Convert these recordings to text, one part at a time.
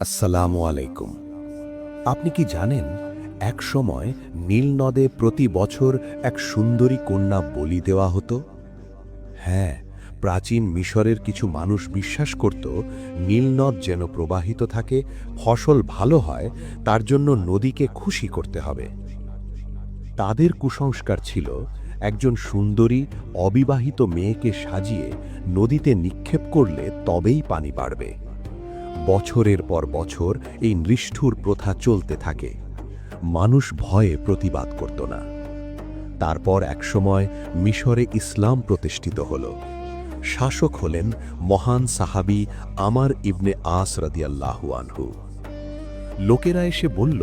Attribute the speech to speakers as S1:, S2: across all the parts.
S1: আসসালামু আলাইকুম। আপনি কি জানেন, এক সময় নীল নদে প্রতি বছর এক সুন্দরী কন্যা বলি দেওয়া হতো? হ্যাঁ, প্রাচীন মিশরের কিছু মানুষ বিশ্বাস করত নীল নদ যেন প্রবাহিত থাকে, ফসল ভালো হয়, তার জন্য নদীকে খুশি করতে হবে। তাদের কুসংস্কার ছিল একজন সুন্দরী অবিবাহিত মেয়েকে সাজিয়ে নদীতে নিক্ষেপ করলে তবেই পানি বাড়বে। বছরের পর বছর এই নিষ্ঠুর প্রথা চলতে থাকে। মানুষ ভয়ে প্রতিবাদ করত না। তারপর একসময় মিশরে ইসলাম প্রতিষ্ঠিত হল। শাসক হলেন মহান সাহাবী আমর ইবনে আস রাদিয়াল্লাহু আনহু। লোকেরা এসে বলল,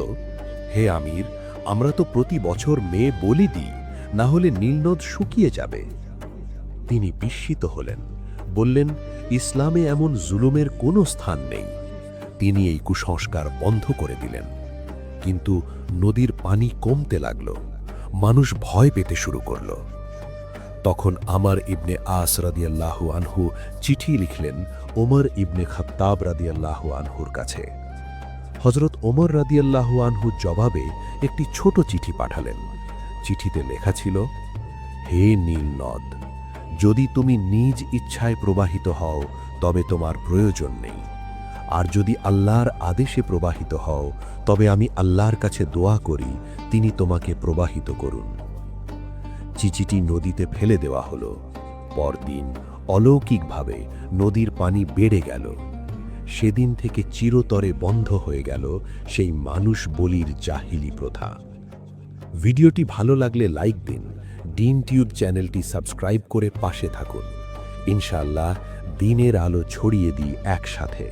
S1: হে আমির, আমরা তো প্রতি বছর মেয়ে বলি দিই, না হলে নীলনদ শুকিয়ে যাবে। তিনি বিস্মিত হলেন, বললেন, ইসলামে এমন জুলুমের কোনো স্থান নেই। তিনি এই কুসংস্কার বন্ধ করে দিলেন। কিন্তু নদীর পানি কমতে লাগল, মানুষ ভয় পেতে শুরু করল। তখন আমর ইবনে আস রাদিয়াল্লাহু আনহু চিঠি লিখলেন ওমর ইবনে খাত্তাব রাদিয়াল্লাহু আনহুর কাছে। হযরত ওমর রাদিয়াল্লাহু আনহু জবাবে একটি ছোট চিঠি পাঠালেন। চিঠিতে লেখা ছিল, হে নীল নদ, যদি তুমি নিজ ইচ্ছায় প্রবাহিত হও তবে তোমার প্রয়োজন নেই, আর যদি আল্লাহর আদেশে প্রবাহিত হও তবে আমি আল্লাহর কাছে দোয়া করি তিনি তোমাকে প্রবাহিত করুন। চিঠিটি নদীতে ফেলে দেওয়া হলো। পরদিন অলৌকিকভাবে নদীর পানি বেড়ে গেল। সেদিন থেকে চিরতরে বন্ধ হয়ে গেল সেই মানুষ বলির জাহিলি প্রথা। ভিডিওটি ভালো লাগলে লাইক দিন, ডিন টিউব চ্যানেলটি সাবস্ক্রাইব করে পাশে থাকুন। ইনশাআল্লাহ দিনের আলো ছড়িয়ে দিই একসাথে।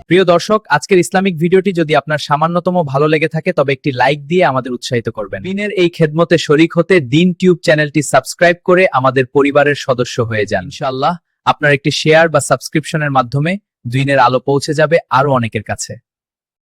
S2: প্রিয় দর্শক, আজকের ইসলামিক ভিডিওটি যদি আপনার সামান্যতম ভালো লেগে থাকে তবে একটি লাইক দিয়ে আমাদের উৎসাহিত করবেন। দিনের এই খেদমতে শরীক হতে দিন টিউব চ্যানেলটি সাবস্ক্রাইব করে আমাদের পরিবারের সদস্য হয়ে যান। ইনশাআল্লাহ আপনার একটি শেয়ার বা সাবস্ক্রিপশনের মাধ্যমে দিনের আলো পৌঁছে যাবে আরো অনেকের কাছে।